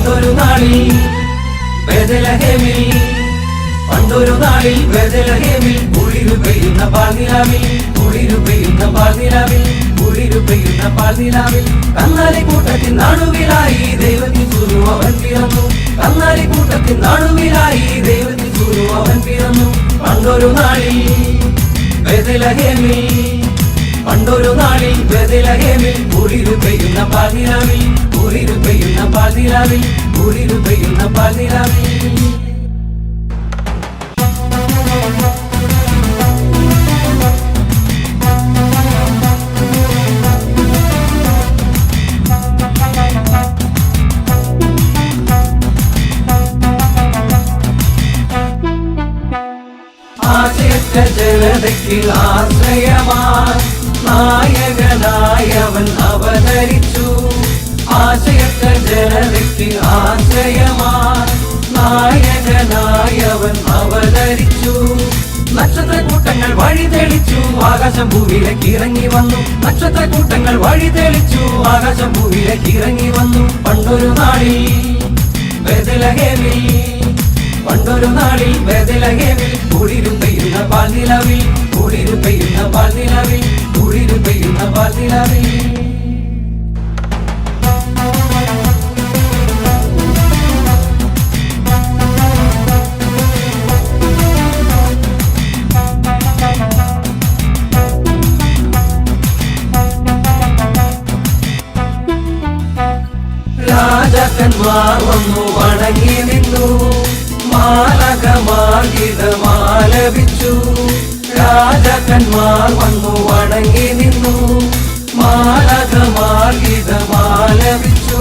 പണ്ടൊരു നാളിൽ ബേത്ലഹേമിൽ പണ്ടൊരു നാളിൽ ബേത്ലഹേമിൽ കുളിരു പെയ്യുന്ന പാൽനിലാവിൽ കുളിരു പെയ്യുന്ന പാൽനിലാവിൽ കുളിരു പെയ്യുന്ന പാൽനിലാവിൽ കന്നാലി കൂട്ടത്തിൽ നടുവിലായി ദൈവത്തിൻ സൂരു അവൻ പിറന്നു കന്നാലി കൂട്ടത്തിൽ നടുവിലായി ദൈവത്തിൻ സൂരു അവൻ പിറന്നു പണ്ടൊരു നാളിൽ ബേത്ലഹേമിൽ പണ്ടൊരു നാളിൽ ബേത്ലഹേമിൽ കുളിരു പെയ്യുന്ന പാൽനിലാവിൽ കുളിരു പെയ്യുന്ന പാൽനിലാവിൽ കുളിരു പെയ്യുന്ന പാൽനിലാവിൽ ജനതയ്ക്ക് ആശ്രയമായി നായകനായവൻ അവതരിച്ചു ആശയത്ത ജനതയ്ക്ക് ആശ്രയമായി നായകനായവൻ അവതരിച്ചു നക്ഷത്രക്കൂട്ടങ്ങൾ വഴി തെളിച്ചു ആകാശം ഭൂമിയിലേക്ക് ഇറങ്ങി വന്നു നക്ഷത്രക്കൂട്ടങ്ങൾ വഴി തെളിച്ചു ആകാശം ഭൂമിയിലേക്ക് ഇറങ്ങി വന്നു പണ്ടൊരു നാളിൽ ബേത്ലഹേമിൽ പണ്ടൊരു നാളിൽ ബേത്ലഹേമിൽ കുളിരു പെയ്യുന്ന പാൽനിലാവിൽ കുളിരു പെയ്യുന്ന പാൽനിലാവിൽ കുളിരു പെയ്യുന്ന പാൽനിലാവിൽ രാജാക്കന്മാർ വന്നു വണങ്ങി നിന്നു മാലകമാർഗീതമാലപിച്ചു രാജാക്കന്മാർ വന്നു വണങ്ങി നിന്നു മാലകമാർഗീതമാലപിച്ചു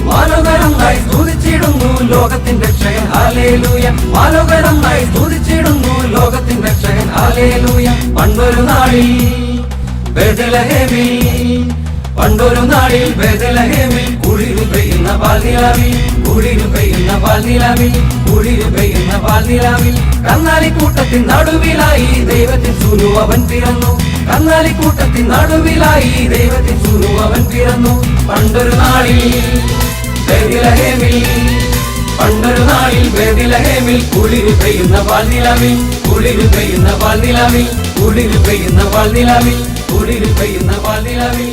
മാലോകരമായി സ്തുതിച്ചിടുന്നു ലോകത്തിൻ രക്ഷകൻ ഹല്ലേലൂയ മാലോകരമായി സ്തുതിച്ചിടുന്നു ലോകത്തിൻ രക്ഷകൻ ഹല്ലേലൂയ പണ്ടൊരു നാളിൽ ബേത്ലഹേമിൽ പണ്ടൊരു നാളിൽ ബേത്ലഹേമിൽ കുളിരു പെയ്യുന്ന പാൽനിലാവിൽ കുളിരു പെയ്യുന്ന പാൽനിലാവിൽ കുളിരു പെയ്യുന്ന പാൽനിലാവിൽ കന്നാലിക്കൂട്ടത്തിൻ നടുവിലായി ദൈവത്തിൻ സൂരു അവൻ പിറന്നു കന്നാലിക്കൂട്ടത്തിൻ നടുവിലായി ദൈവത്തിൻ സൂരു അവൻ പിറന്നു പണ്ടൊരു നാളിൽ ബേത്ലഹേമിൽ പണ്ടൊരു നാളിൽ ബേത്ലഹേമിൽ കുളിരു പെയ്യുന്ന പാൽനിലാവിൽ കുളിരു പെയ്യുന്ന പാൽനിലാവിൽ കുളിരു പെയ്യുന്ന പാൽനിലാവിൽ കുളിരു പെയ്യുന്ന പാൽനിലാവിൽ